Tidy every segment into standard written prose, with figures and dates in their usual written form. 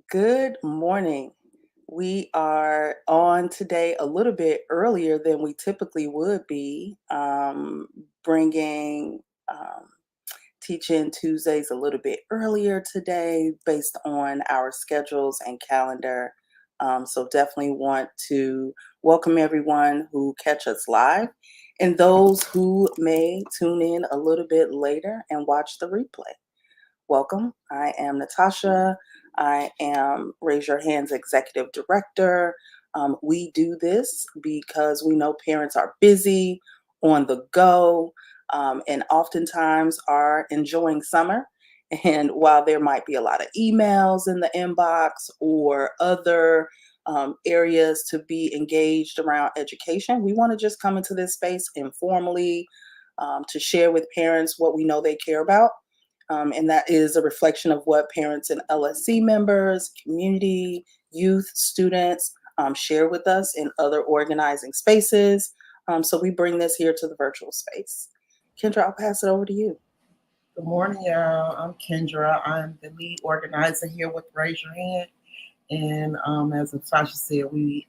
Good morning. We are on today a little bit earlier than we typically would be, bringing teaching Tuesdays a little bit earlier today based on our schedules and calendar. So definitely want to welcome everyone who catch us live and those who may tune in a little bit later and watch the replay. Welcome. I am Natasha. I am Raise Your Hands Executive Director. We do this because we know parents are busy, on the go, and oftentimes are enjoying summer. And while there might be a lot of emails in the inbox or other areas to be engaged around education, we want to just come into this space informally to share with parents what we know they care about, and that is a reflection of what parents and LSC members, community, youth, students share with us in other organizing spaces. So we bring this here to the virtual space. Kendra, I'll pass it over to you. Good morning, y'all. I'm Kendra. I'm the lead organizer here with Raise Your Hand. And as Natasha said, we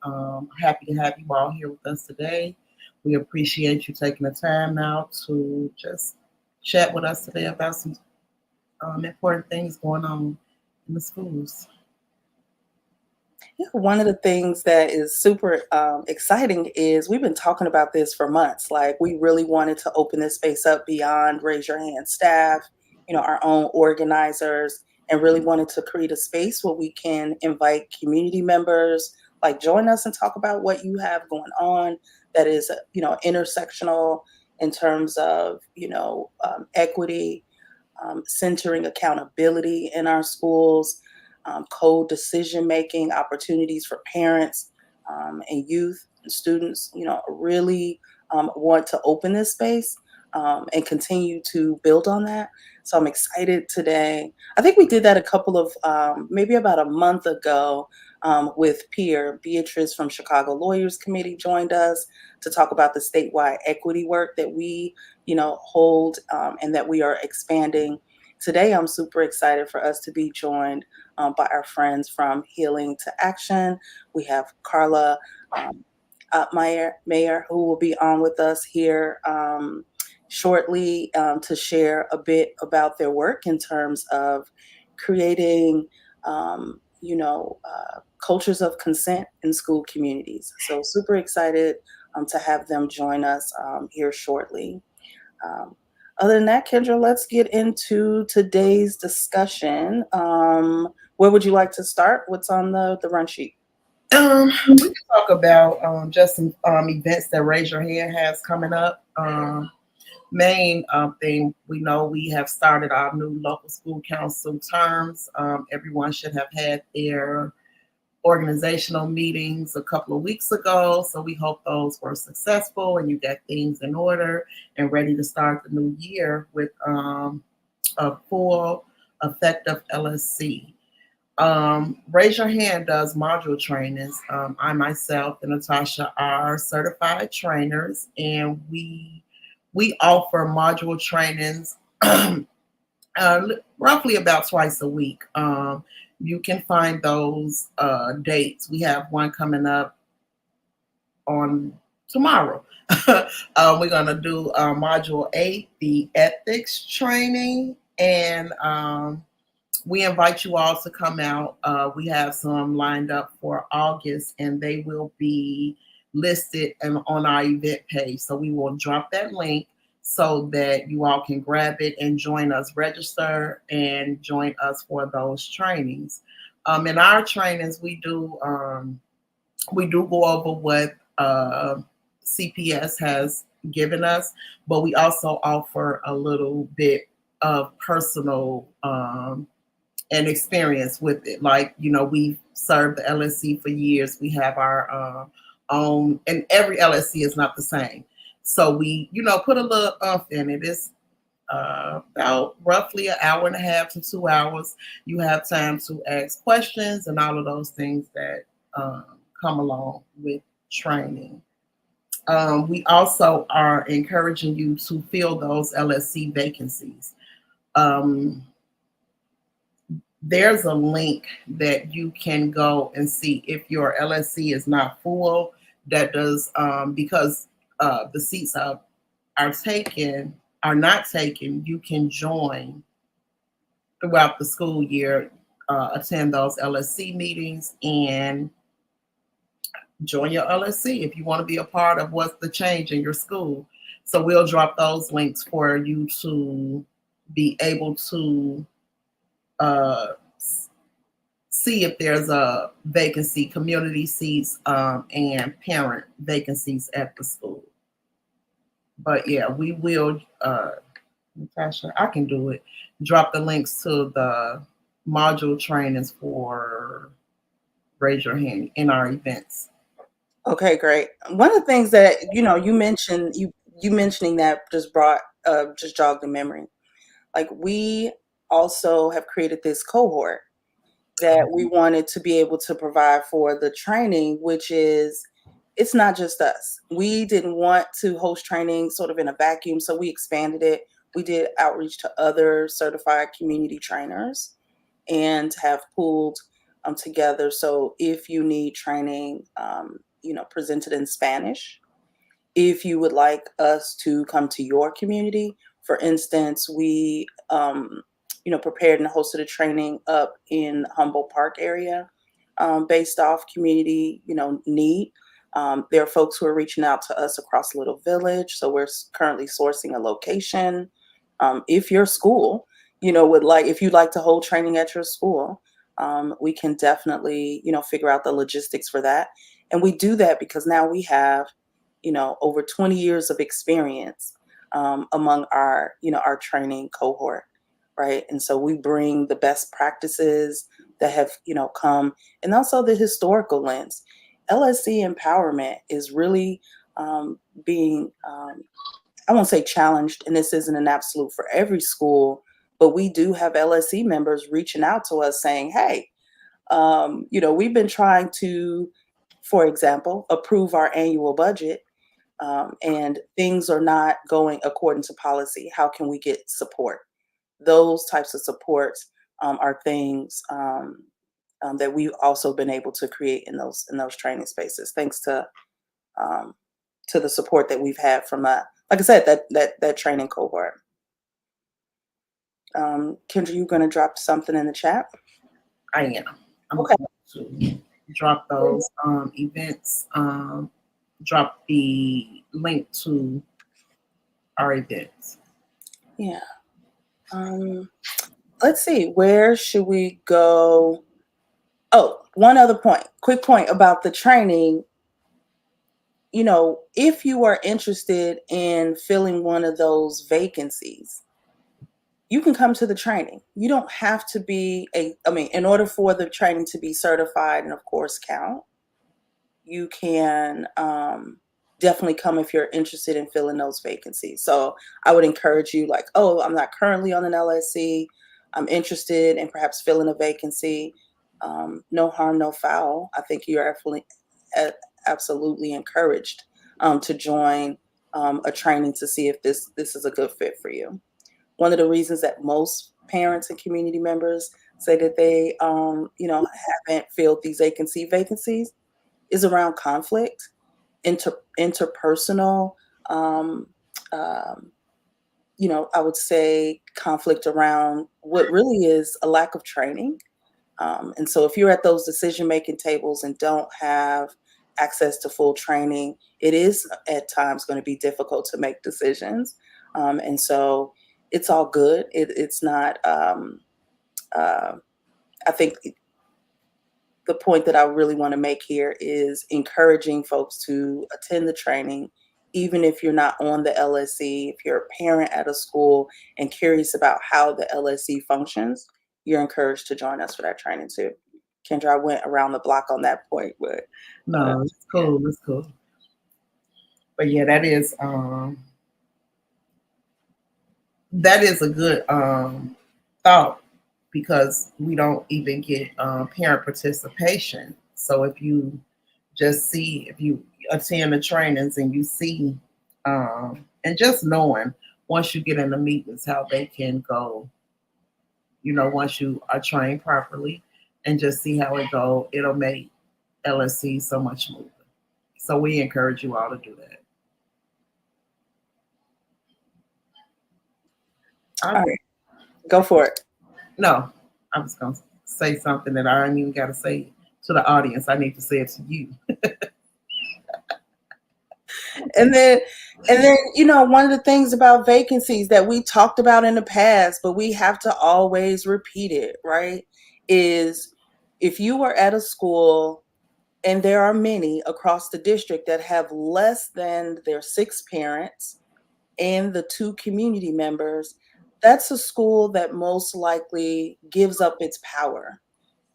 happy to have you all here with us today. We appreciate you taking the time out to just chat with us today about some important things going on in the schools. Yeah, one of the things that is super exciting is we've been talking about this for months. Like, we really wanted to open this space up beyond Raise Your Hand staff, our own organizers, and really wanted to create a space where we can invite community members, like join us and talk about what you have going on that is, intersectional in terms of, equity, centering accountability in our schools, co-decision making opportunities for parents and youth and students. Really want to open this space and continue to build on that. So I'm excited today. I think we did that a couple of maybe about a month ago with peer Beatrice from Chicago Lawyers Committee joined us to talk about the statewide equity work that we hold and that we are expanding. Today, I'm super excited for us to be joined by our friends from Healing to Action. We have Karla Altmayer, who will be on with us here shortly to share a bit about their work in terms of creating, cultures of consent in school communities. So super excited to have them join us here shortly. Um, Other than that, Kendra, let's get into today's discussion. Where would you like to start? What's on the run sheet? We can talk about just some events that Raise Your Hand has coming up. Main thing, we know we have started our new local school council terms. Everyone should have had their organizational meetings a couple of weeks ago. So we hope those were successful and you got things in order and ready to start the new year with a full effective LSC. Raise Your Hand does module trainings. I myself and Natasha are certified trainers, and we offer module trainings roughly about twice a week. You can find those dates. We have one coming up on tomorrow. We're going to do module 8, the ethics training, and we invite you all to come out. We have some lined up for August, and they will be listed on our event page. So we will drop that link so that you all can grab it and join us, register and join us for those trainings. In our trainings, we do go over what CPS has given us, but we also offer a little bit of personal and experience with it. Like, we've served the LSC for years. We have our own, and every LSC is not the same. So we, put a little in it. It's about roughly an hour and a half to 2 hours. You have time to ask questions and all of those things that come along with training. We also are encouraging you to fill those LSC vacancies. Um, there's a link that you can go and see if your LSC is not full. That does because the seats are taken are not taken. You can join throughout the school year, attend those LSC meetings and join your LSC if you want to be a part of what's the change in your school. So we'll drop those links for you to be able to uh, see if there's a vacancy, community seats, and parent vacancies at the school. But yeah, we will, Natasha, I can do it. Drop the links to the module trainings for Raise Your Hand in our events. Okay, great. One of the things that you mentioned, you mentioning that just jogged the memory. Like, we also have created this cohort that we wanted to be able to provide for the training, which is, it's not just us. We didn't want to host training sort of in a vacuum, so we expanded it. We did outreach to other certified community trainers and have pulled together. So if you need training, presented in Spanish, if you would like us to come to your community, for instance, we prepared and hosted a training up in Humboldt Park area, based off community need. There are folks who are reaching out to us across Little Village, so we're currently sourcing a location. If your school would like, if you'd like to hold training at your school, we can definitely figure out the logistics for that. And we do that because now we have over 20 years of experience among our training cohort, right? And so we bring the best practices that have come, and also the historical lens. LSC empowerment is really being I won't say challenged, and this isn't an absolute for every school, but we do have LSC members reaching out to us saying, hey, we've been trying to, for example, approve our annual budget, and things are not going according to policy. How can we get support? Those types of supports are things that we've also been able to create in those training spaces, thanks um, to the support that we've had from like I said, that training cohort. Kendra, you going to drop something in the chat? I am. I'm Okay. going to drop those events, drop the link to our events. Yeah. Let's see. Where should we go? Oh, one other point. Quick point about the training. If you are interested in filling one of those vacancies, you can come to the training. You don't have to be in order for the training to be certified and of course count, you can definitely come if you're interested in filling those vacancies. So I would encourage you, like, oh, I'm not currently on an LSC. I'm interested in perhaps filling a vacancy. No harm, no foul. I think you're absolutely encouraged to join a training to see if this is a good fit for you. One of the reasons that most parents and community members say that they haven't filled these vacancies is around conflict, interpersonal, um, um, I would say conflict around what really is a lack of training. And so if you're at those decision-making tables and don't have access to full training, it is at times going to be difficult to make decisions. And so it's all good. It's not, I think the point that I really want to make here is encouraging folks to attend the training, even if you're not on the LSC. If you're a parent at a school and curious about how the LSC functions, you're encouraged to join us for that training too. Kendra, I went around the block on that point, but No, it's cool. It's cool. But yeah, that is a good thought because we don't even get parent participation. So if you if you attend the trainings and you see, and just knowing once you get in the meetings how they can go, once you are trained properly and just see how it go, it'll make LSC so much smoother. So we encourage you all to do that. All right, go for it. No, I was going to say something that I ain't even got to say to the audience. I need to say it to you. And then one of the things about vacancies that we talked about in the past, but we have to always repeat it, right? Is if you are at a school, and there are many across the district that have less than their 6 parents and the 2 community members, that's a school that most likely gives up its power.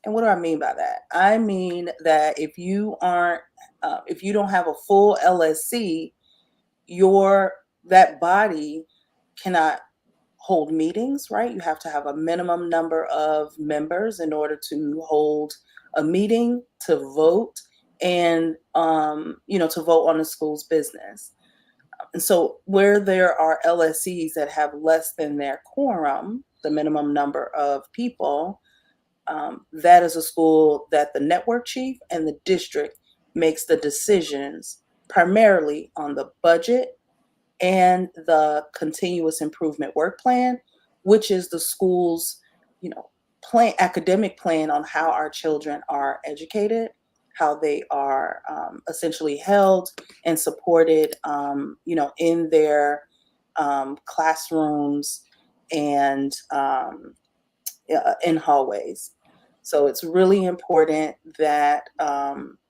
And what do I mean by that? I mean that if you don't have a full LSC, your that body cannot hold meetings, right? You have to have a minimum number of members in order to hold a meeting, to vote, and to vote on the school's business. And so where there are LSCs that have less than their quorum, the minimum number of people, that is a school that the network chief and the district makes the decisions primarily on the budget and the continuous improvement work plan, which is the school's, plan, academic plan on how our children are educated, how they are essentially held and supported, in their classrooms and in hallways. So it's really important that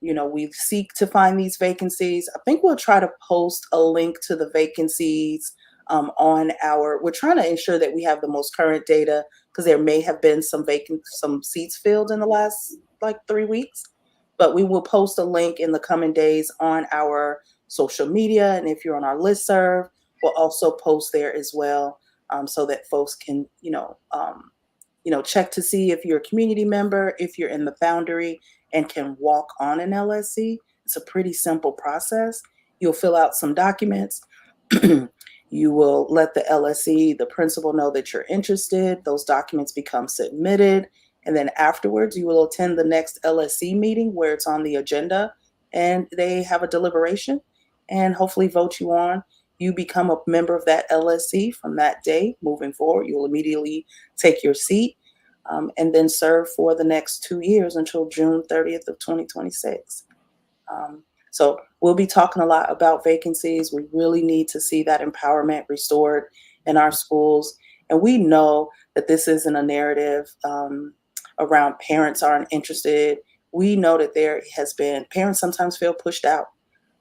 we seek to find these vacancies. I think we'll try to post a link to the vacancies on our. We're trying to ensure that we have the most current data because there may have been some seats filled in the last like 3 weeks, but we will post a link in the coming days on our social media, and if you're on our listserv, we'll also post there as well, so that folks can check to see if you're a community member, if you're in the boundary and can walk on an LSC. It's a pretty simple process. You'll fill out some documents. You will let the LSC, the principal, know that you're interested. Those documents become submitted. And then afterwards, you will attend the next LSC meeting where it's on the agenda and they have a deliberation and hopefully vote you on. You become a member of that LSC from that day moving forward. You'll immediately take your seat and then serve for the next 2 years until June 30th of 2026. So we'll be talking a lot about vacancies. We really need to see that empowerment restored in our schools. And we know that this isn't a narrative around parents aren't interested. We know that there has been, parents sometimes feel pushed out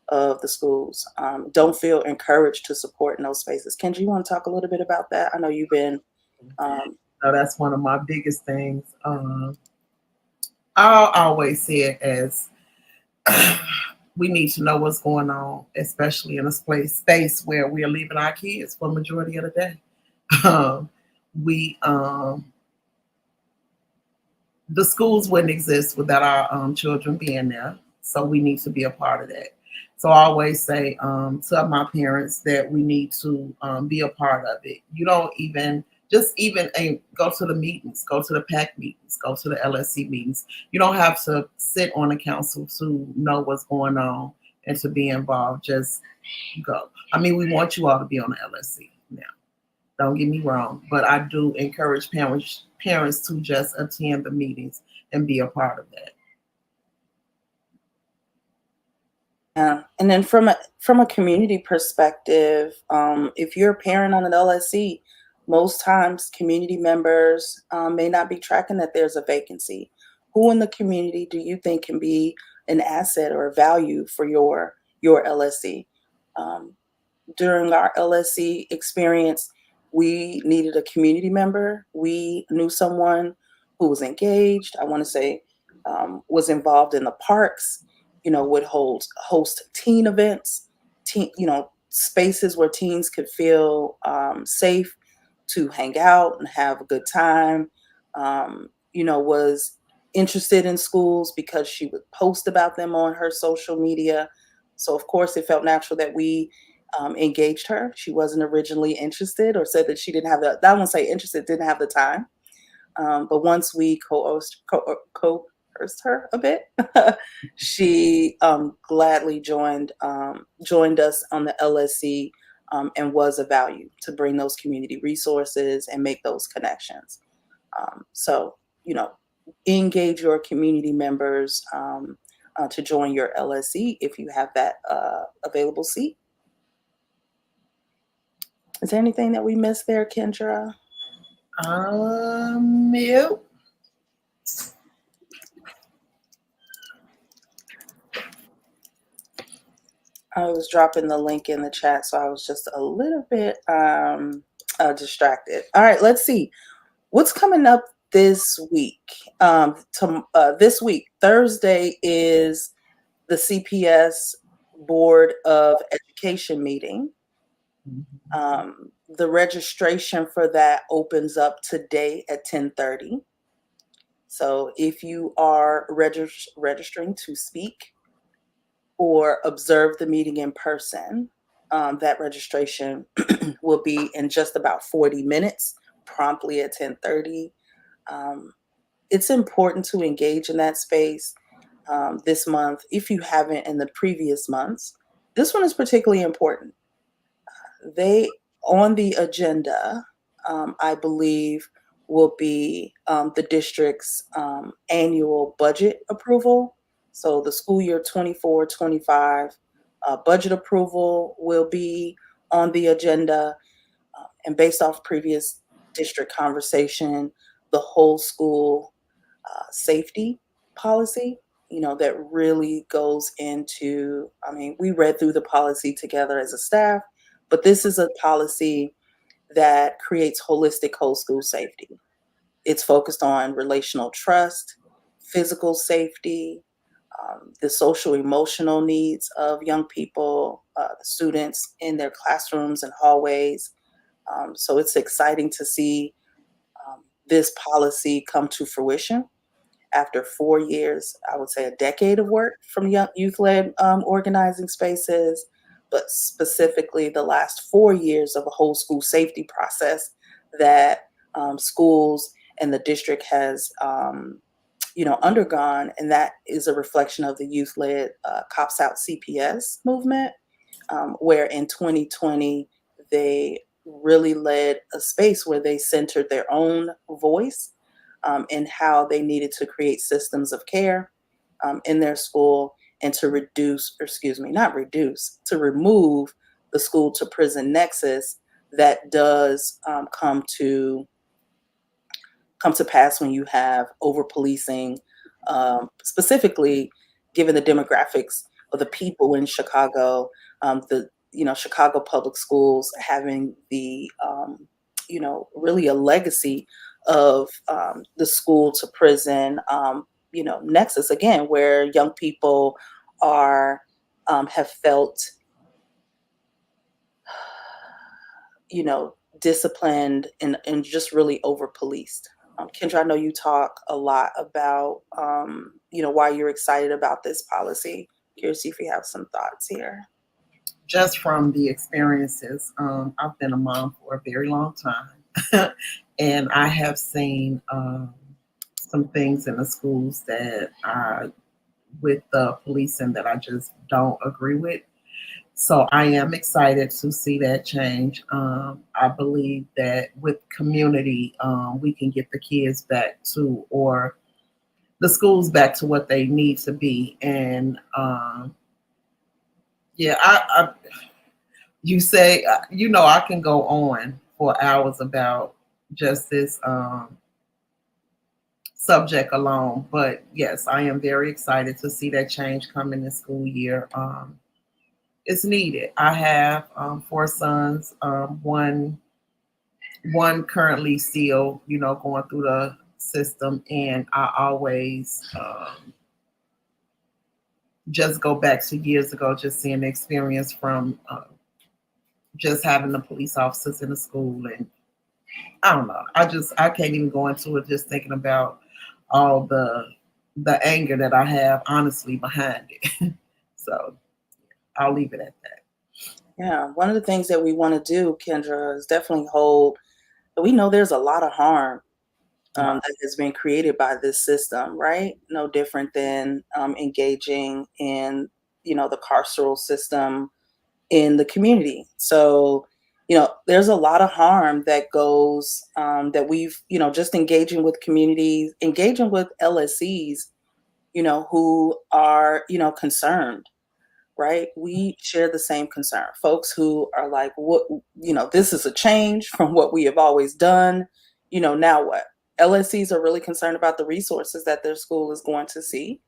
of the schools, don't feel encouraged to support in those spaces. Kendra, you want to talk a little bit about that? I know you've been. No, that's one of my biggest things. I always say it as we need to know what's going on, especially in a space where we are leaving our kids for the majority of the day. We The schools wouldn't exist without our children being there, so we need to be a part of that. So I always say to my parents that we need to be a part of it. You don't even go to the meetings, go to the PAC meetings, go to the LSC meetings. You don't have to sit on the council to know what's going on and to be involved. Just go. I mean, we want you all to be on the LSC now. Don't get me wrong, but I do encourage parents to just attend the meetings and be a part of that. Yeah, and then from a community perspective, if you're a parent on an LSC, most times community members may not be tracking that there's a vacancy. Who in the community do you think can be an asset or a value for your LSC? Um, During our LSC experience, we needed a community member. We knew someone who was engaged. I want to say was involved in the parks. Would host teen events, spaces where teens could feel safe to hang out and have a good time. Was interested in schools because she would post about them on her social media. So of course, it felt natural that we engaged her. She wasn't originally interested or said that she didn't have the, I won't say interested, didn't have the time. But once we coerced her a bit, she gladly joined us on the LSC, and was a value to bring those community resources and make those connections. So, you know, engage your community members to join your LSC if you have that available seat. Is there anything that we missed there, Kendra? Yep. I was dropping the link in the chat, so I was just a little bit distracted. All right, let's see. What's coming up this week? This week, Thursday, is the CPS Board of Education meeting. The registration for that opens up today at 10:30. So if you are registering to speak or observe the meeting in person, that registration will be in just about 40 minutes, promptly at 10:30. It's important to engage in that space this month if you haven't in the previous months. This one is particularly important. They on the agenda, I believe, will be the district's annual budget approval. So the school year 24-25 budget approval will be on the agenda. And based off previous district conversation, the whole school safety policy, that really goes into, I mean, we read through the policy together as a staff, but this is a policy that creates holistic whole school safety. It's focused on relational trust, physical safety, the social emotional needs of young people, students in their classrooms and hallways. So it's exciting to see this policy come to fruition after 4 years, I would say a decade of work from youth-led organizing spaces, but specifically the last 4 years of a whole school safety process that schools and the district has, undergone, and that is a reflection of the youth-led Cops Out CPS movement, where in 2020 they really led a space where they centered their own voice and how they needed to create systems of care in their school and to to remove the school to prison nexus that does come to pass when you have over policing, specifically given the demographics of the people in Chicago, the Chicago public schools having the really a legacy of the school to prison nexus again, where young people are have felt disciplined and just really over policed. Kendra, I know you talk a lot about why you're excited about this policy. Curious if you have some thoughts here. Just from the experiences, I've been a mom for a very long time, and I have seen some things in the schools that with the policing that I just don't agree with. So I am excited to see that change. I believe that with community, we can get the kids back to, or the schools back to what they need to be. And yeah, you say, I can go on for hours about just this subject alone. But yes, I am very excited to see that change come in the school year. It's needed. I have 4 sons, one currently still, going through the system, and I always just go back to years ago, just seeing the experience from just having the police officers in the school, and I don't know. I can't even go into it just thinking about all the anger that I have honestly behind it. So I'll leave it at that. Yeah, one of the things that we want to do, Kendra, is definitely hold. We know there's a lot of harm Right. that has been created by this system, right? No different than engaging in, the carceral system in the community. So, there's a lot of harm that goes that we've, just engaging with communities, engaging with LSCs, who are, concerned, right? We share the same concern. Folks who are like, what, this is a change from what we have always done. Now what? LSCs are really concerned about the resources that their school is going to see.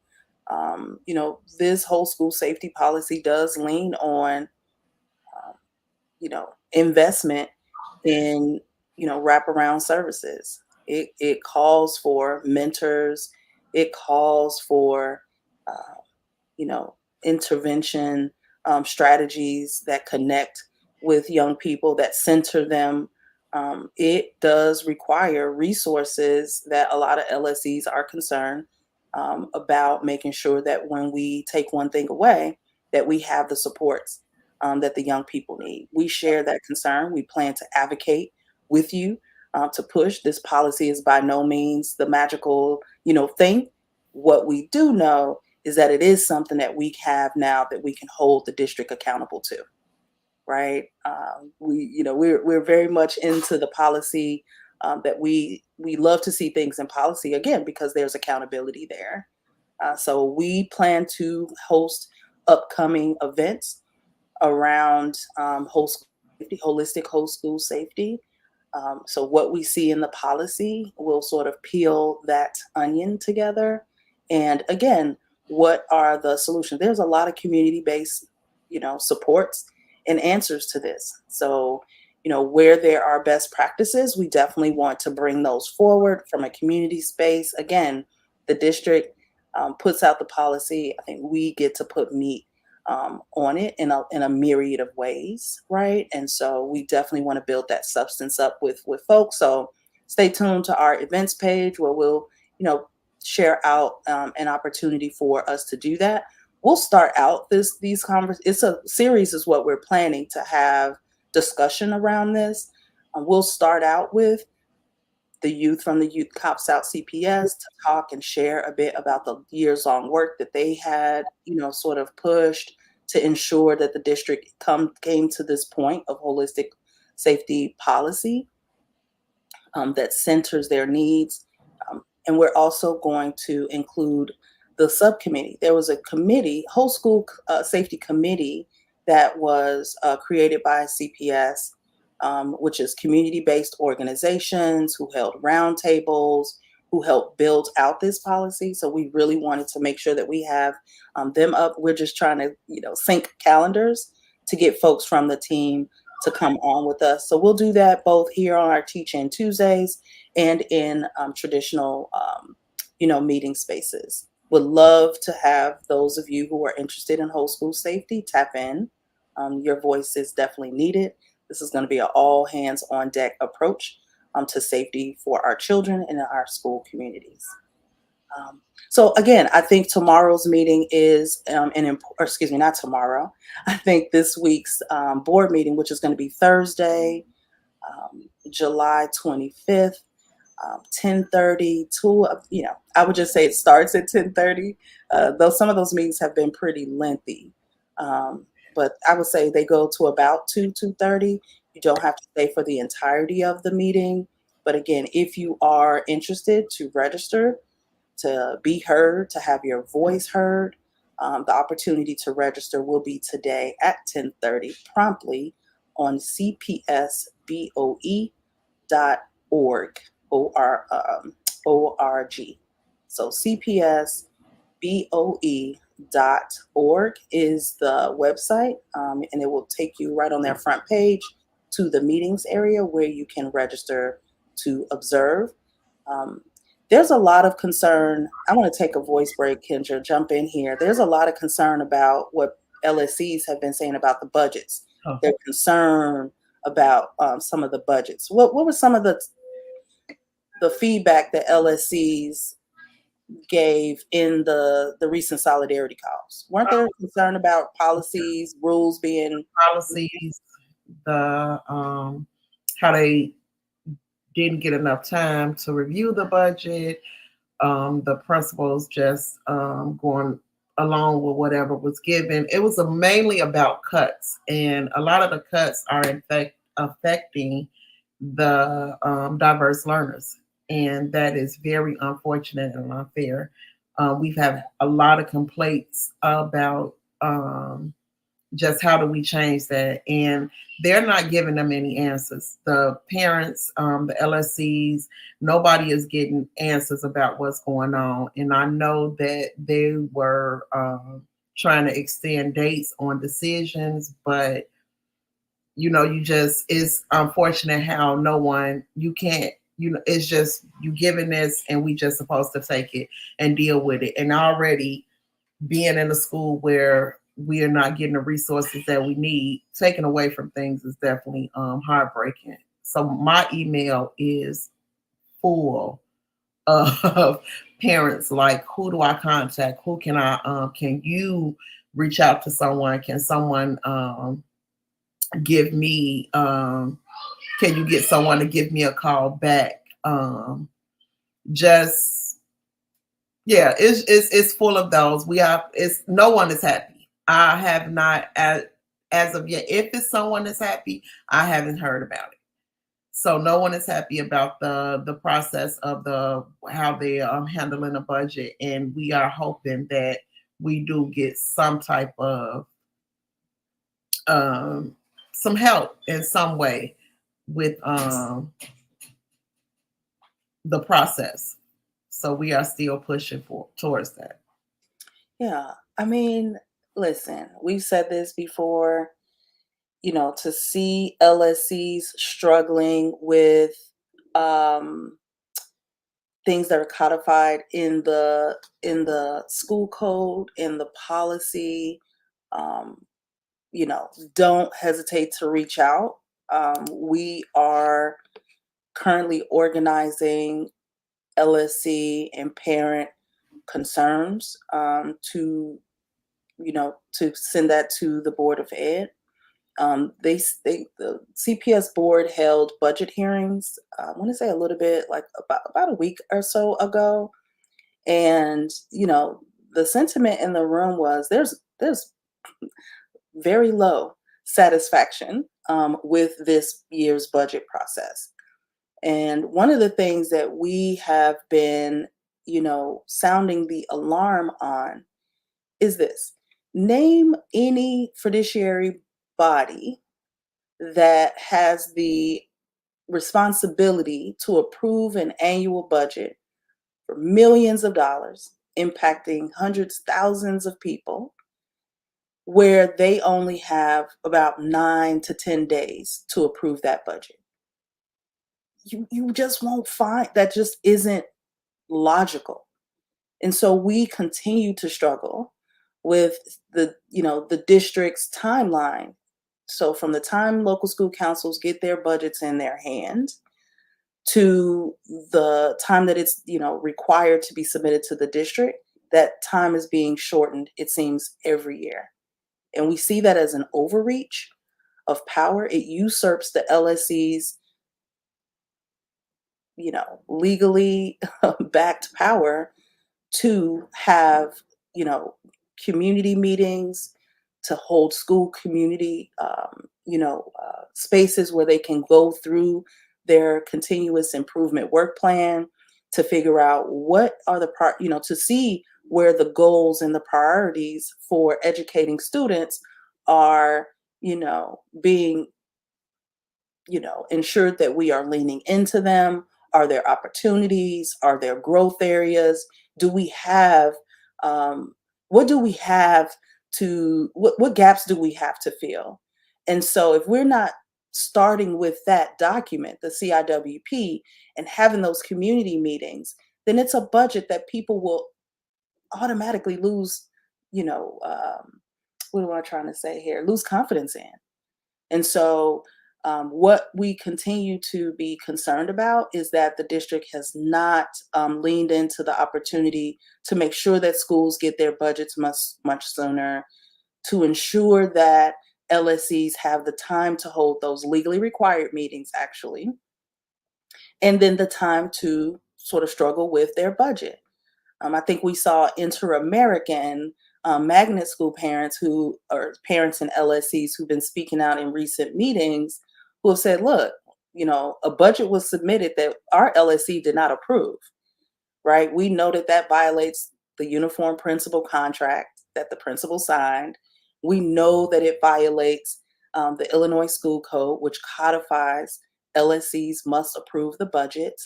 This whole school safety policy does lean on, um, investment in, wraparound services. It calls for mentors. It calls for, uh, you know, intervention strategies that connect with young people, that center them. It does require resources that a lot of LSEs are concerned about making sure that when we take one thing away, that we have the supports that the young people need. We share that concern. We plan to advocate with you to push. This policy is by no means the magical, thing. What we do know is that it is something that we have now that we can hold the district accountable to, right? We're very much into the policy that we love to see things in policy again because there's accountability there. So we plan to host upcoming events around whole school safety, holistic whole school safety. So what we see in the policy, we'll sort of peel that onion together. And again, what are the solutions? There's a lot of community-based, supports and answers to this. So, where there are best practices, we definitely want to bring those forward from a community space. Again, the district puts out the policy. I think we get to put meat on it in a myriad of ways, right? And so we definitely want to build that substance up with folks. So stay tuned to our events page where we'll, share out an opportunity for us to do that. We'll start out these conversations. It's a series, is what we're planning to have discussion around this. We'll start out with the youth from the Youth Cops Out CPS to talk and share a bit about the years long work that they had, sort of pushed to ensure that the district came to this point of holistic safety policy that centers their needs. And we're also going to include the subcommittee. There was a committee, whole school safety committee, that was created by CPS, which is community-based organizations who held roundtables, who helped build out this policy. So we really wanted to make sure that we have them up. We're just trying to, sync calendars to get folks from the team to come on with us. So we'll do that both here on our Teach In Tuesdays and in traditional, meeting spaces. Would love to have those of you who are interested in whole school safety tap in. Your voice is definitely needed. This is going to be an all hands on deck approach to safety for our children and in our school communities. So again, I think tomorrow's meeting is or excuse me, not tomorrow. I think this week's board meeting, which is going to be Thursday, July 25th, 10:30 to, I would just say it starts at 10:30. Though some of those meetings have been pretty lengthy. But I would say they go to about 2:30. You don't have to stay for the entirety of the meeting. But again, if you are interested to register, to be heard, to have your voice heard, the opportunity to register will be today at 10:30 promptly on cpsboe.org. O-R-G. So cpsboe.org is the website, and it will take you right on their front page to the meetings area where you can register to observe. Um, there's a lot of concern. I want to take a voice break, Kendra, jump in here. There's a lot of concern about what LSCs have been saying about the budgets. Oh. They're concerned about some of the budgets. What were some of the feedback that LSCs gave in the recent solidarity calls? Weren't there concern about policies, rules being Policies, the how they didn't get enough time to review the budget. The principals just going along with whatever was given. It was mainly about cuts, and a lot of the cuts are in fact affecting the diverse learners, and that is very unfortunate and unfair. We've had a lot of complaints about just how do we change that, and they're not giving them any answers. The parents, the LSCs, nobody is getting answers about what's going on, and I know that they were trying to extend dates on decisions, but you just, it's unfortunate how no one, you can't, it's just you giving this and we just supposed to take it and deal with it. And already being in a school where we are not getting the resources that we need, taken away from things, is definitely heartbreaking. So my email is full of parents like, who do I contact? Who can I can you reach out to someone? Can someone give me can you get someone to give me a call back? Just yeah, it's full of those. We have, it's, no one is happy. I have not, as of yet. If it's someone that's happy, I haven't heard about it. So no one is happy about the process of the how they are handling the budget, and we are hoping that we do get some type of um, some help in some way with the process. So we are still pushing for towards that. Yeah. I mean, listen, we've said this before, to see LSCs struggling with um, things that are codified in the school code, in the policy, um, don't hesitate to reach out. We are currently organizing LSC and parent concerns to send that to the Board of Ed. The CPS board held budget hearings. I want to say a little bit like about a week or so ago, and the sentiment in the room was there's very low satisfaction with this year's budget process. And one of the things that we have been, sounding the alarm on is this: name any fiduciary body that has the responsibility to approve an annual budget for millions of dollars, impacting hundreds, thousands of people, where they only have about 9 to 10 days to approve that budget. You just won't find that. Just isn't logical. And so we continue to struggle with the district's timeline. So from the time local school councils get their budgets in their hand to the time that it's required to be submitted to the district, that time is being shortened, it seems, every year. And we see that as an overreach of power. It usurps the LSC's legally backed power to have you know community meetings, to hold school community spaces where they can go through their continuous improvement work plan, to figure out what are to see where the goals and the priorities for educating students are being ensured, that we are leaning into them. Are there opportunities? Are there growth areas? Do we have, what do we have what gaps do we have to fill? And so if we're not starting with that document, the CIWP, and having those community meetings, then it's a budget that people will automatically lose, what am I trying to say here? Lose confidence in. And so, what we continue to be concerned about is that the district has not leaned into the opportunity to make sure that schools get their budgets much, much sooner, to ensure that LSCs have the time to hold those legally required meetings, actually, and then the time to sort of struggle with their budget. I think we saw inter-American magnet school parents who are parents in LSCs who've been speaking out in recent meetings who have said, look, a budget was submitted that our LSC did not approve, right? We know that that violates the uniform principal contract that the principal signed. We know that it violates the Illinois School Code, which codifies LSCs must approve the budget.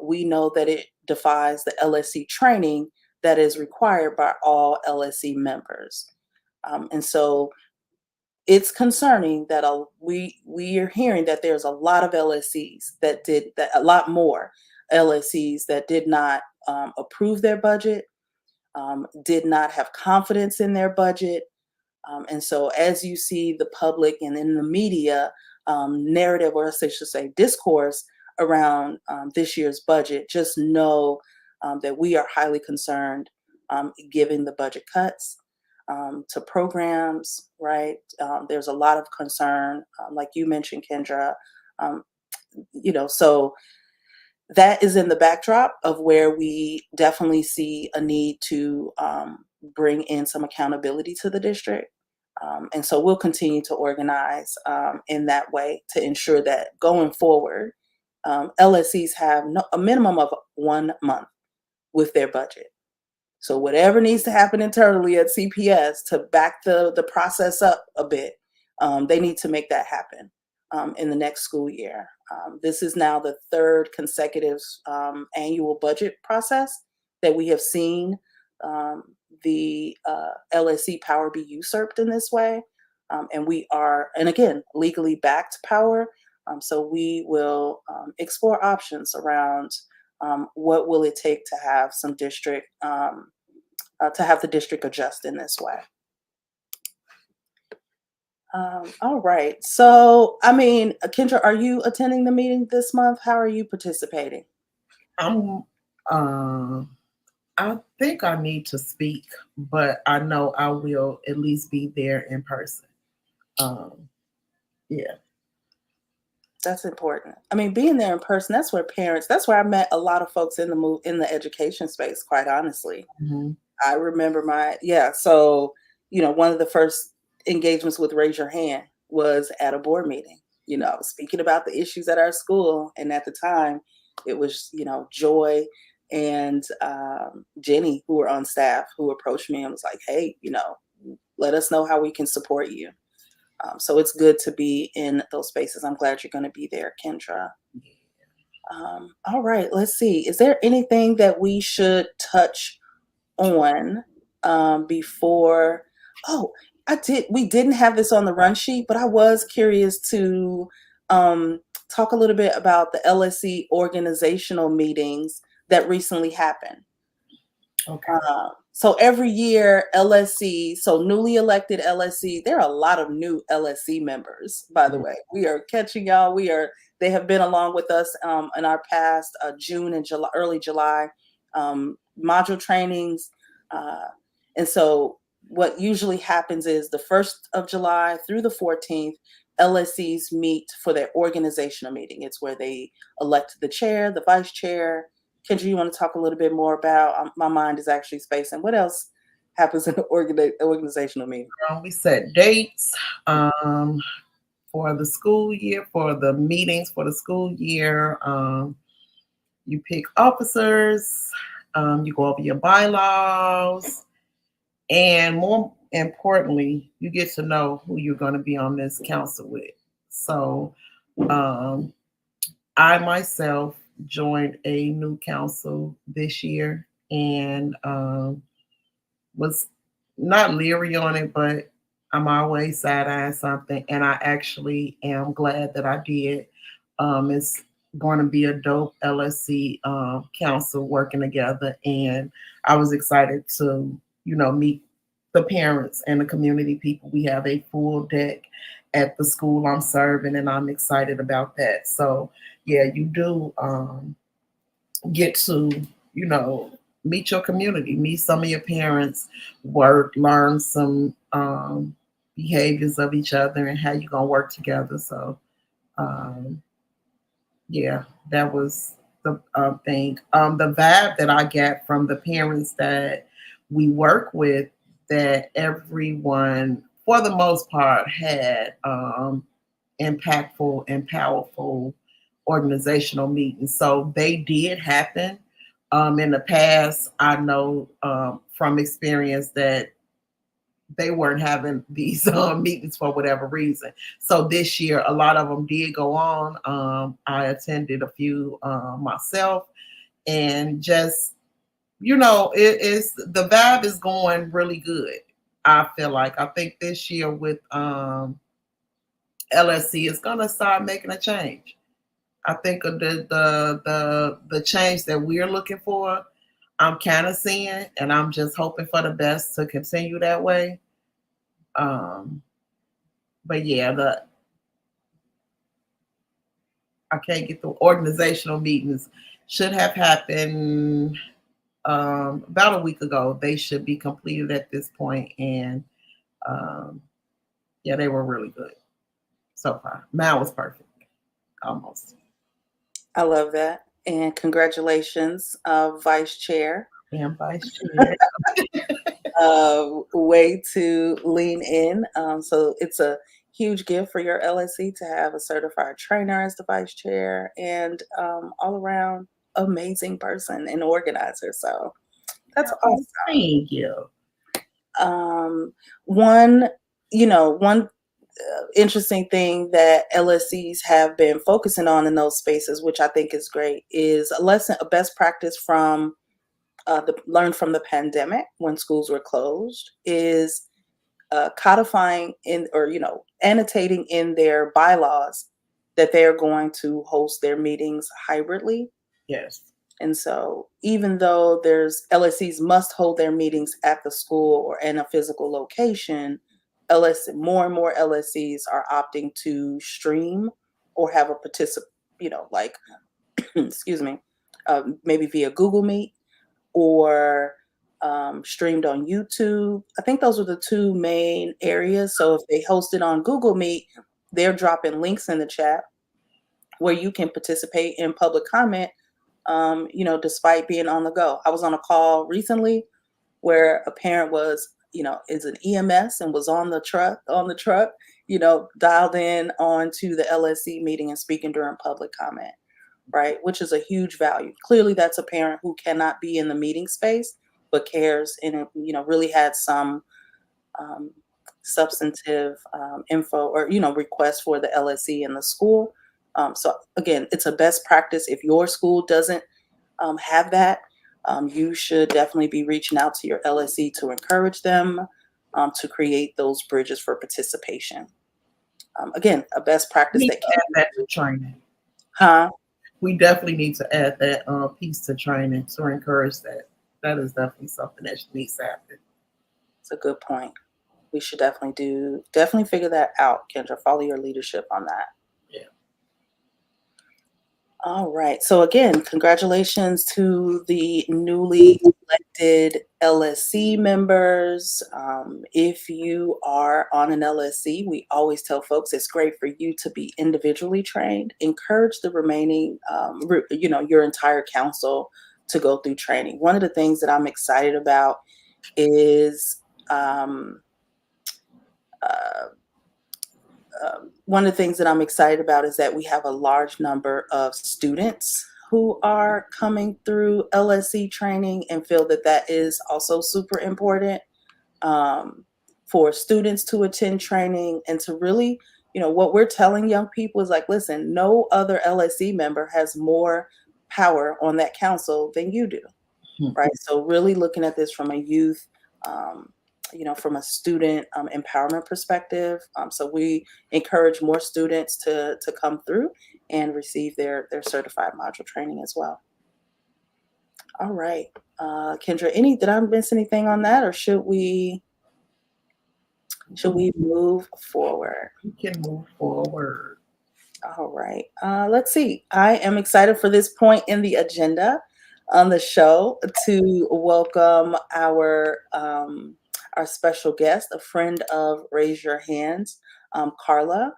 We know that it defies the LSC training that is required by all LSC members. And so it's concerning that we are hearing that there's a lot of LSCs that did that, a lot more LSCs that did not approve their budget, did not have confidence in their budget. And so, as you see the public and in the media narrative, or I should say discourse around this year's budget, just know that we are highly concerned given the budget cuts to programs, right? There's a lot of concern, like you mentioned, Kendra. Um, so that is in the backdrop of where we definitely see a need to bring in some accountability to the district. And so we'll continue to organize in that way to ensure that going forward, LSCs have a minimum of 1 month with their budget. So whatever needs to happen internally at CPS to back the process up a bit, they need to make that happen in the next school year. This is now the third consecutive annual budget process that we have seen the LSC power be usurped in this way. And we are, and again, legally backed power. So we will explore options around what will it take to have some district, to have the district adjust in this way. All right. So, I mean, Kendra, are you attending the meeting this month? How are you participating? I'm I think I need to speak, but I know I will at least be there in person. Um, yeah. That's important. I mean, being there in person, that's where parents, that's where I met a lot of folks in the education space, quite honestly. Mhm. I remember so, one of the first engagements with Raise Your Hand was at a board meeting, speaking about the issues at our school. And at the time, it was, Joy and Jenny, who were on staff, who approached me and was like, hey, let us know how we can support you. So it's good to be in those spaces. I'm glad you're going to be there, Kendra. All right, let's see. Is there anything that we should touch on before? Oh, we didn't have this on the run sheet, but I was curious to talk a little bit about the LSC organizational meetings that recently happened. Okay. So every year, LSC, so newly elected LSC, there are a lot of new LSC members, by the way. We are catching y'all. They have been along with us in our past June and July, early July module trainings. And so what usually happens is the 1st of July through the 14th, LSCs meet for their organizational meeting. It's where they elect the chair, the vice chair. Kendra, you want to talk a little bit more about? My mind is actually spacing. What else happens in an organizational meeting? We set dates for the school year, for the meetings for the school year. You pick officers. You go over your bylaws, and more importantly, you get to know who you're going to be on this council with. So, I myself joined a new council this year and was not leery on it, but I'm always side-eyeing something, and I actually am glad that I did. It's going to be a dope LSC council working together, and I was excited to, meet the parents and the community people. We have a full deck at the school I'm serving, and I'm excited about that. So, yeah, you do get to, meet your community, meet some of your parents, learn some behaviors of each other and how you're gonna work together. So, um, Yeah, that was the thing. The vibe that I get from the parents that we work with, that everyone, for the most part, had impactful and powerful organizational meetings. So they did happen. In the past, I know from experience that they weren't having these meetings for whatever reason. So this year, a lot of them did go on. I attended a few myself, and just it is the vibe is going really good. I feel like I think this year with LSC is gonna start making a change. I think of the change that we're looking for. I'm kind of seeing, and I'm just hoping for the best to continue that way. Um, but yeah, the I can't get the organizational meetings should have happened about a week ago. They should be completed at this point, and um, yeah, they were really good so far. Mine was perfect, almost. I love that. And congratulations, Vice Chair. And vice chair. Way to lean in. So it's a huge gift for your LSC to have a certified trainer as the vice chair and all around amazing person and organizer. So that's Oh, awesome. thank you. Um, one, one interesting thing that LSCs have been focusing on in those spaces, which I think is great, is a best practice from learned from the pandemic when schools were closed is codifying in or annotating in their bylaws that they are going to host their meetings hybridly. Yes. And so even though there's LSCs must hold their meetings at the school or in a physical location, more and more LSCs are opting to stream or have a like excuse me, maybe via Google Meet or streamed on YouTube. I think those are the two main areas. So if they host it on Google Meet, they're dropping links in the chat where you can participate in public comment, despite being on the go. I was on a call recently where a parent was, is an EMS and was on the truck, dialed in onto the LSC meeting and speaking during public comment, right? Which is a huge value. Clearly, that's a parent who cannot be in the meeting space, but cares and, really had some um, substantive info or, requests for the LSC in the school. So again, it's a best practice. If your school doesn't have that, you should definitely be reaching out to your LSC to encourage them to create those bridges for participation. Again, a best We practice need that to add can, that to training. huh? We definitely need to add that piece to training to encourage that. That is definitely something that needs to happen. It's a good point. We should definitely figure that out, Kendra. Follow your leadership on that. Yeah. All right. So again, congratulations to the newly elected LSC members. If you are on an LSC, we always tell folks it's great for you to be individually trained. Encourage the remaining, your entire council to go through training. One of the things that I'm excited about is um, uh, one of the things that I'm excited about is that we have a large number of students who are coming through LSC training and feel that that is also super important for students to attend training and to really, what we're telling young people is like, listen, no other LSC member has more power on that council than you do, Hmm. right? So really looking at this from a youth, um, from a student empowerment perspective. So we encourage more students to come through and receive their certified module training as well. All right, Kendra, did I miss anything on that, or should we move forward? We can move forward. All right. Let's see. I am excited for this point in the agenda on the show to welcome our special guest, a friend of Raise Your Hands, Karla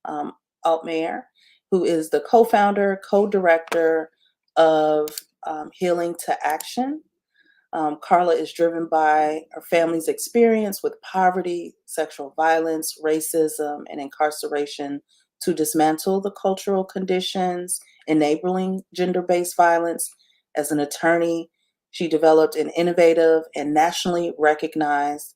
um, Altmayer. who is the co-founder, co-director of Healing to Action. Karla is driven by her family's experience with poverty, sexual violence, racism, and incarceration to dismantle the cultural conditions enabling gender based violence. As an attorney, she developed an innovative and nationally recognized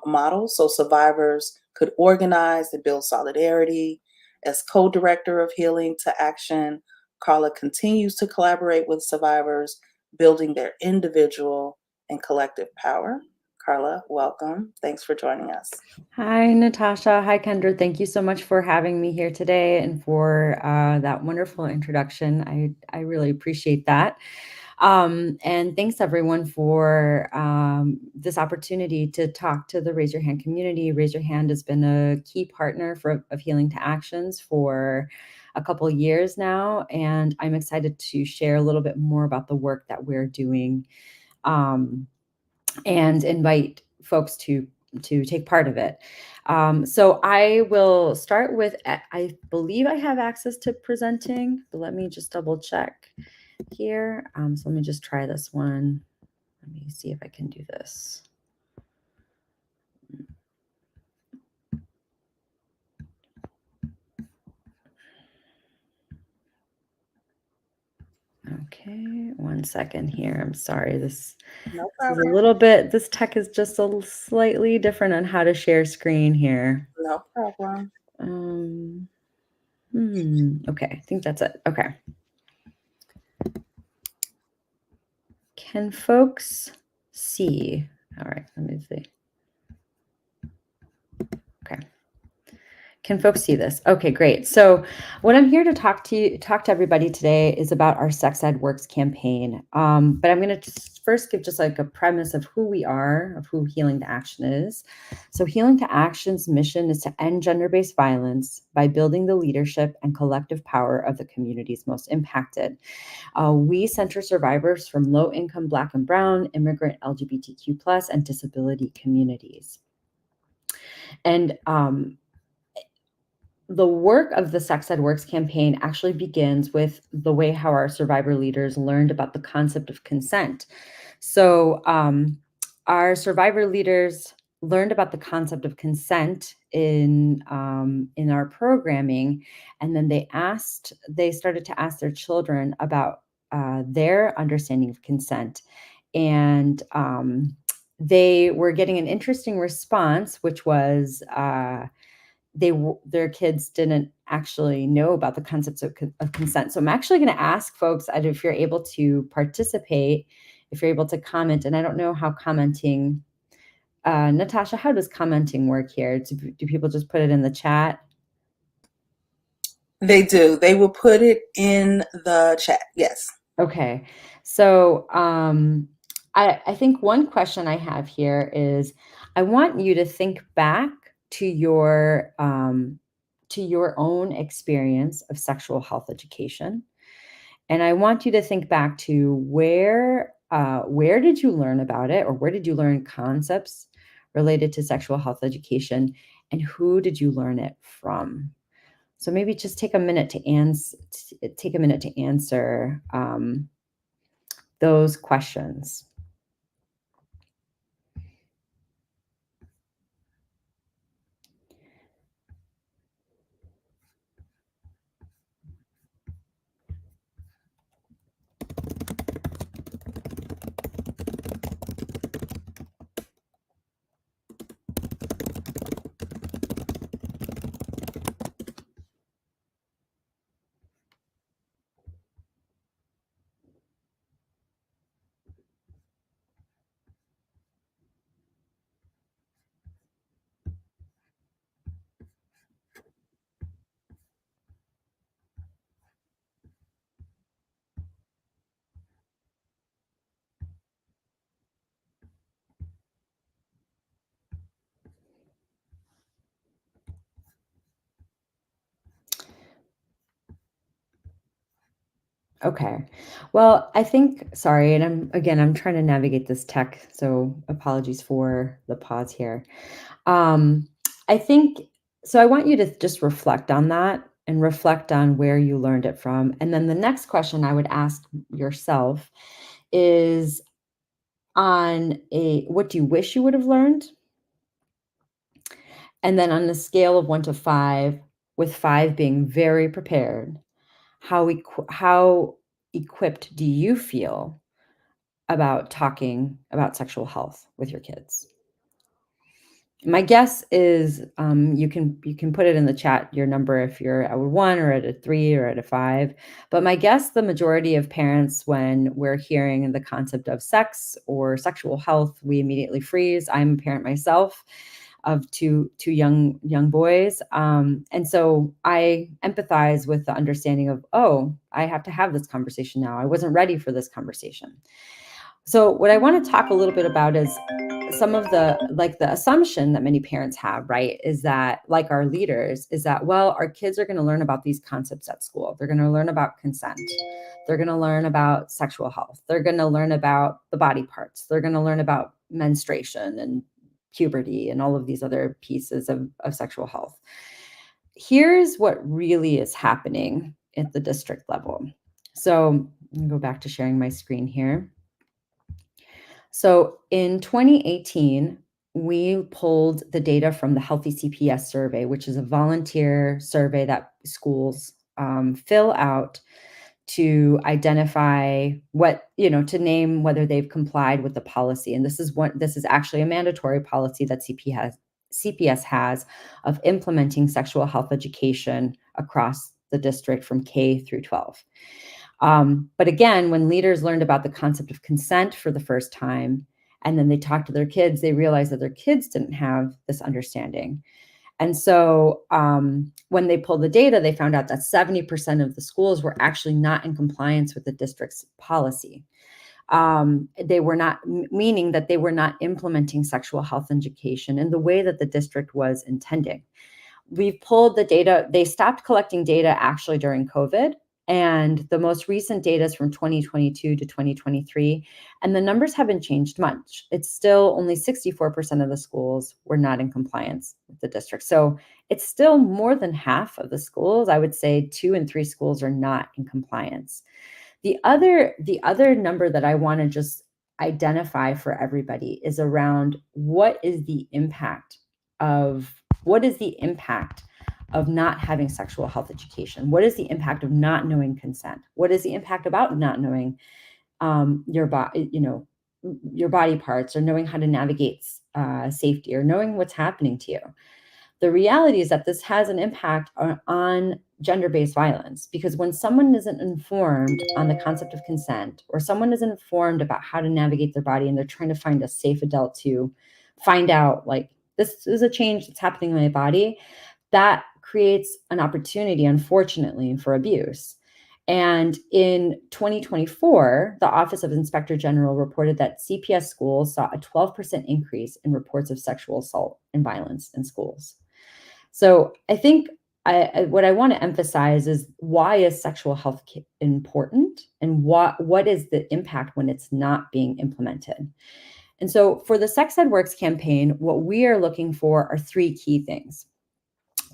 model so survivors could organize and build solidarity. As co director of Healing to Action, Karla continues to collaborate with survivors, building their individual and collective power. Karla, welcome. Thanks for joining us. Hi, Natasha. Hi, Kendra. Thank you so much for having me here today and for that wonderful introduction. I really appreciate that. And thanks everyone for this opportunity to talk to the Raise Your Hand community. Raise Your Hand has been a key partner of Healing to Actions for a couple years now, and I'm excited to share a little bit more about the work that we're doing and invite folks to take part of it. So I will start with, I believe I have access to presenting, but let me just double check here. So let me just try this one. Let me see if I can do this. Okay, 1 second here. I'm sorry. This is a little bit, this tech is just a slightly different on how to share screen here. No problem. Okay, I think that's it. Okay. Can folks see? All right, let me see. Okay. Can folks see this? Okay, great. So what I'm here to talk to everybody today is about our Sex Ed Works campaign. But I'm going to first give just like a premise of who we are, of who Healing to Action is. So Healing to Action's mission is to end gender-based violence by building the leadership and collective power of the communities most impacted. We center survivors from low-income Black and Brown, immigrant, LGBTQ+, and disability communities. And the work of the Sex Ed Works campaign actually begins with the way how our survivor leaders learned about the concept of consent. So our survivor leaders learned about the concept of consent in our programming, and then they started to ask their children about their understanding of consent, and they were getting an interesting response, which was their kids didn't actually know about the concepts of consent. So I'm actually going to ask folks if you're able to participate, if you're able to comment. And I don't know how commenting, Natasha, how does commenting work here? Do people just put it in the chat? They do. They will put it in the chat. Yes. Okay. So I think one question I have here is, I want you to think back to your own experience of sexual health education. And I want you to think back to where did you learn about it, or where did you learn concepts related to sexual health education, and who did you learn it from? So maybe just take a minute to answer those questions. Okay. Well, I think, sorry, and I'm trying to navigate this tech, so apologies for the pause here. I think, so I want you to just reflect on that. and reflect on where you learned it from. And then the next question I would ask yourself is what do you wish you would have learned? And then on the scale of 1 to 5, with 5 being very prepared, how equipped do you feel about talking about sexual health with your kids? My guess is you can put it in the chat, your number, if you're at a 1 or at a 3 or at a 5. But my guess, the majority of parents, when we're hearing the concept of sex or sexual health, we immediately freeze. I'm a parent myself of two young boys, and so I empathize with the understanding of, oh, I have to have this conversation now. I wasn't ready for this conversation. So what I want to talk a little bit about is some of the assumption that many parents have, right, is that, like our leaders, is that, well, our kids are going to learn about these concepts at school. They're going to learn about consent. They're going to learn about sexual health. They're going to learn about the body parts. They're going to learn about menstruation and puberty and all of these other pieces of sexual health. Here's what really is happening at the district level. So let me go back to sharing my screen here. So in 2018, we pulled the data from the Healthy CPS survey, which is a volunteer survey that schools fill out to identify to name whether they've complied with the policy. And this is actually a mandatory policy that CPS has of implementing sexual health education across the district from K through 12. But again, when leaders learned about the concept of consent for the first time, and then they talked to their kids, they realized that their kids didn't have this understanding. And so when they pulled the data, they found out that 70% of the schools were actually not in compliance with the district's policy. They were not, meaning that they were not implementing sexual health education in the way that the district was intending. We've pulled the data. They stopped collecting data actually during COVID. And the most recent data is from 2022 to 2023. And the numbers haven't changed much. It's still only 64% of the schools were not in compliance with the district. So it's still more than half of the schools. I would say 2 in 3 schools are not in compliance. The other number that I want to just identify for everybody is around what is the impact of not having sexual health education? What is the impact of not knowing consent? What is the impact about not knowing your body parts, or knowing how to navigate safety, or knowing what's happening to you? The reality is that this has an impact on gender-based violence, because when someone isn't informed on the concept of consent, or someone isn't informed about how to navigate their body, and they're trying to find a safe adult to find out, like, this is a change that's happening in my body, that creates an opportunity, unfortunately, for abuse. And in 2024, the Office of Inspector General reported that CPS schools saw a 12% increase in reports of sexual assault and violence in schools. So I think what I want to emphasize is, why is sexual health important, and what is the impact when it's not being implemented? And so for the Sex Ed Works campaign, what we are looking for are 3 key things.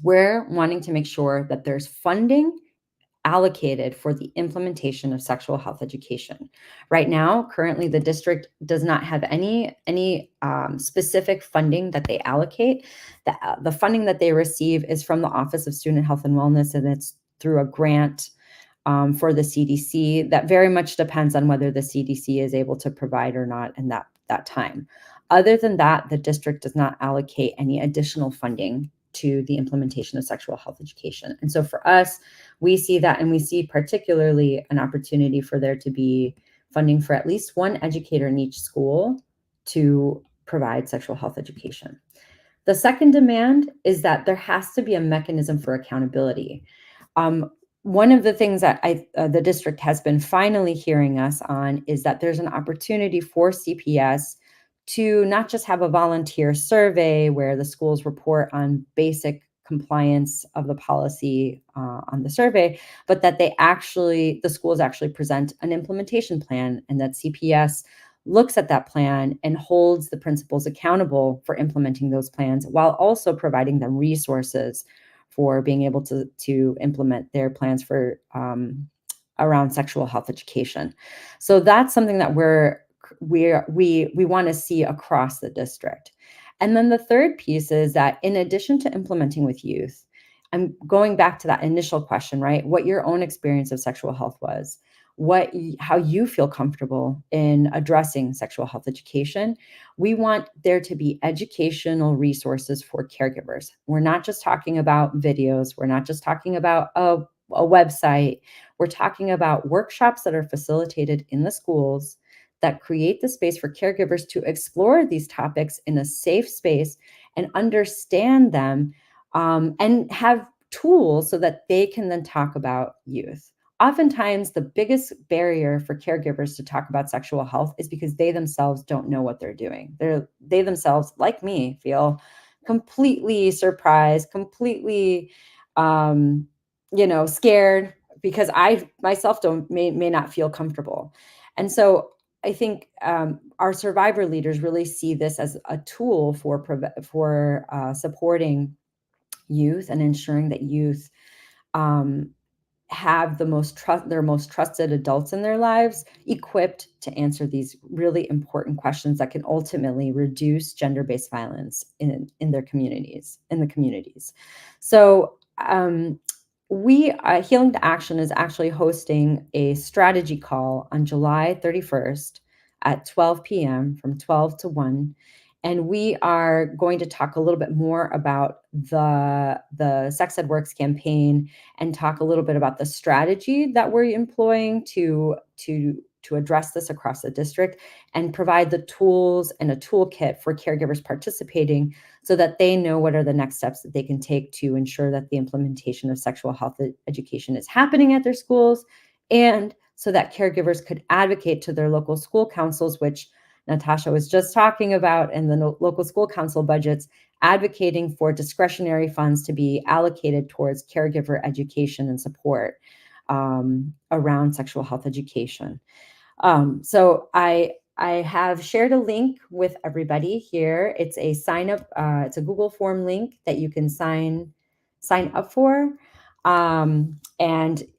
We're wanting to make sure that there's funding allocated for the implementation of sexual health education. Right now, currently, the district does not have any specific funding that they allocate. The funding that they receive is from the Office of Student Health and Wellness, and it's through a grant for the CDC. That very much depends on whether the CDC is able to provide or not in that time. Other than that, the district does not allocate any additional funding to the implementation of sexual health education. And so for us, we see that, and we see particularly an opportunity for there to be funding for at least 1 educator in each school to provide sexual health education. The second demand is that there has to be a mechanism for accountability. One of the things that the district has been finally hearing us on is that there's an opportunity for CPS to not just have a volunteer survey where the schools report on basic compliance of the policy on the survey, but that the schools actually present an implementation plan, and that CPS looks at that plan and holds the principals accountable for implementing those plans, while also providing them resources for being able to implement their plans for around sexual health education. So that's something that we want to see across the district. And then the third piece is that in addition to implementing with youth, I'm going back to that initial question, right? What your own experience of sexual health was, how you feel comfortable in addressing sexual health education. We want there to be educational resources for caregivers. We're not just talking about videos. We're not just talking about a website. We're talking about workshops that are facilitated in the schools that create the space for caregivers to explore these topics in a safe space and understand them, and have tools so that they can then talk about youth. Oftentimes, the biggest barrier for caregivers to talk about sexual health is because they themselves don't know what they're doing. They themselves, like me, feel completely surprised, completely, scared, because I myself may not feel comfortable. And so I think our survivor leaders really see this as a tool for supporting youth and ensuring that youth um, have their most trusted adults in their lives equipped to answer these really important questions that can ultimately reduce gender-based violence in the communities. So Healing to Action is actually hosting a strategy call on July 31st at 12 p.m. from 12 to 1. And we are going to talk a little bit more about the Sex Ed Works campaign and talk a little bit about the strategy that we're employing to address this across the district, and provide the tools and a toolkit for caregivers participating so that they know what are the next steps that they can take to ensure that the implementation of sexual health education is happening at their schools, and so that caregivers could advocate to their local school councils, which Natasha was just talking about, and the local school council budgets, advocating for discretionary funds to be allocated towards caregiver education and support around sexual health education. So I have shared a link with everybody here. It's a sign up. It's a Google form link that you can sign up for. And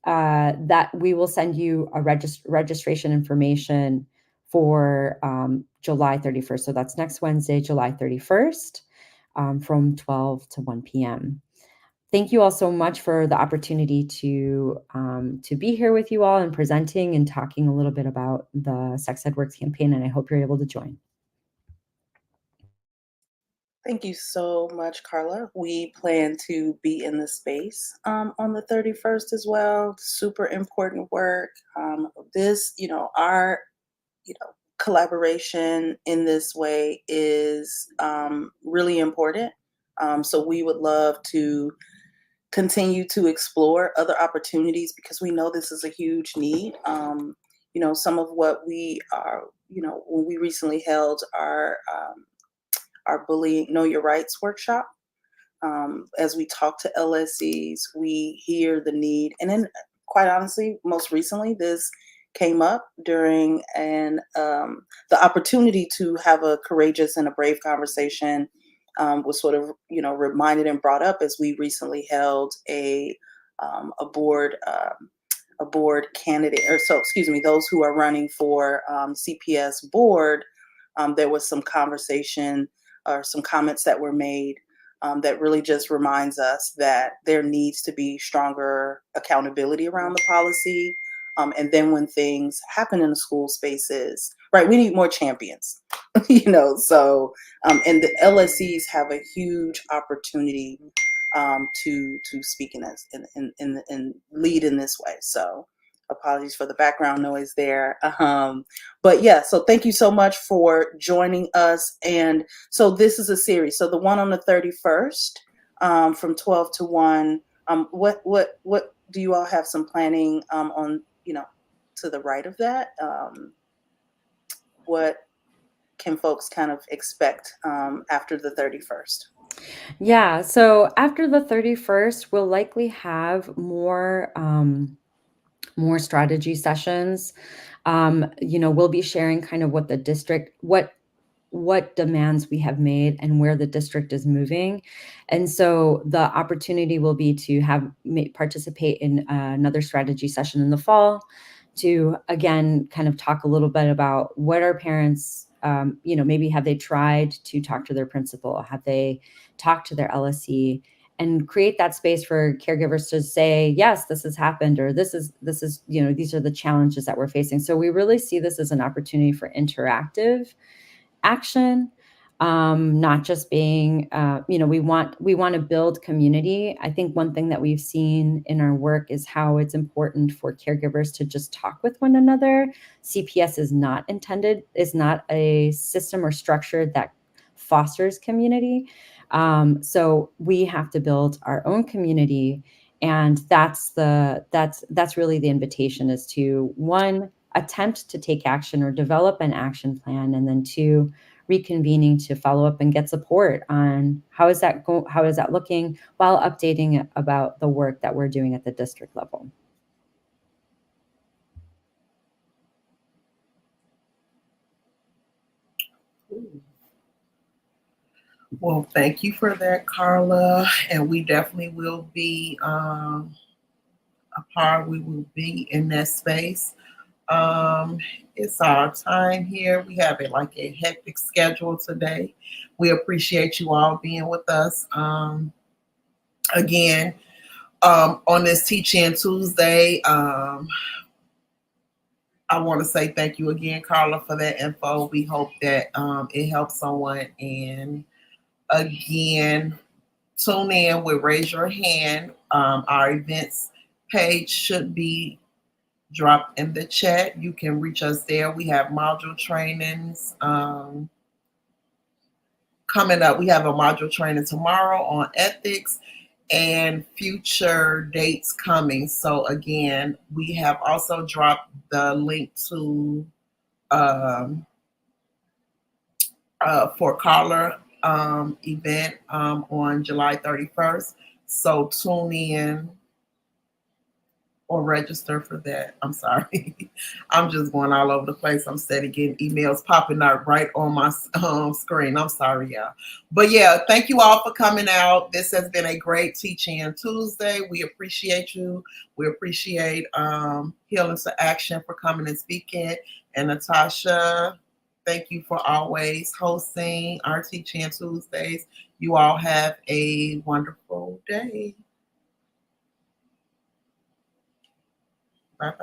that we will send you a registration information for July 31st. So that's next Wednesday, July 31st, from 12 to 1 p.m. Thank you all so much for the opportunity to be here with you all and presenting and talking a little bit about the Sex Ed Works campaign, and I hope you're able to join. Thank you so much, Karla. We plan to be in the space on the 31st as well. Super important work. Our collaboration in this way is really important. So we would love to continue to explore other opportunities because we know this is a huge need. Some of what we are, when we recently held our Bullying Know Your Rights workshop, as we talk to LSCs, we hear the need. And then, quite honestly, most recently, this came up during the opportunity to have a courageous and a brave conversation was sort of, reminded and brought up as we recently held a board candidate, those who are running for CPS board. There was some conversation or some comments that were made that really just reminds us that there needs to be stronger accountability around the policy. And then when things happen in the school spaces, right, we need more champions, so, and the LSCs have a huge opportunity to speak in this and lead in this way. So apologies for the background noise there. But yeah, so thank you so much for joining us. And so this is a series. So the one on the 31st, from 12 to 1, what do you all have some planning on, to the right of that? What can folks kind of expect after the 31st? Yeah, so after the 31st, we'll likely have more strategy sessions. We'll be sharing kind of what the district, what what demands we have made and where the district is moving. And so the opportunity will be to participate in another strategy session in the fall to, again, kind of talk a little bit about what our parents, maybe have they tried to talk to their principal? Have they talked to their LSE? And create that space for caregivers to say, yes, this has happened, or this is, these are the challenges that we're facing. So we really see this as an opportunity for interactive action, not just being, we want to build community. I think one thing that we've seen in our work is how it's important for caregivers to just talk with one another. CPS is not a system or structure that fosters community. So we have to build our own community, and that's really the invitation, is to, one, attempt to take action or develop an action plan, and then two, reconvening to follow up and get support on how is that looking, while updating about the work that we're doing at the district level. Well, thank you for that, Karla. And we definitely will be a part. We will be in that space. It's our time here. We have a hectic schedule today. We appreciate you all being with us. Again, on this Teach-In Tuesday, I want to say thank you again, Karla, for that info. We hope that it helps someone. And again, tune in with Raise Your Hand. Our events page should be dropped in the chat. You can reach us there. We have module trainings coming up. We have a module training tomorrow on ethics and future dates coming. So again, we have also dropped the link to for Karla event on July 31st. So tune in or register for that. I'm sorry. I'm just going all over the place. I'm steady getting emails popping out right on my screen. I'm sorry, y'all. But yeah, thank you all for coming out. This has been a great Teach-In Tuesday. We appreciate you. We appreciate Healing to Action for coming and speaking. And Natasha, thank you for always hosting our Teach-In Tuesdays. You all have a wonderful day. Bye-bye.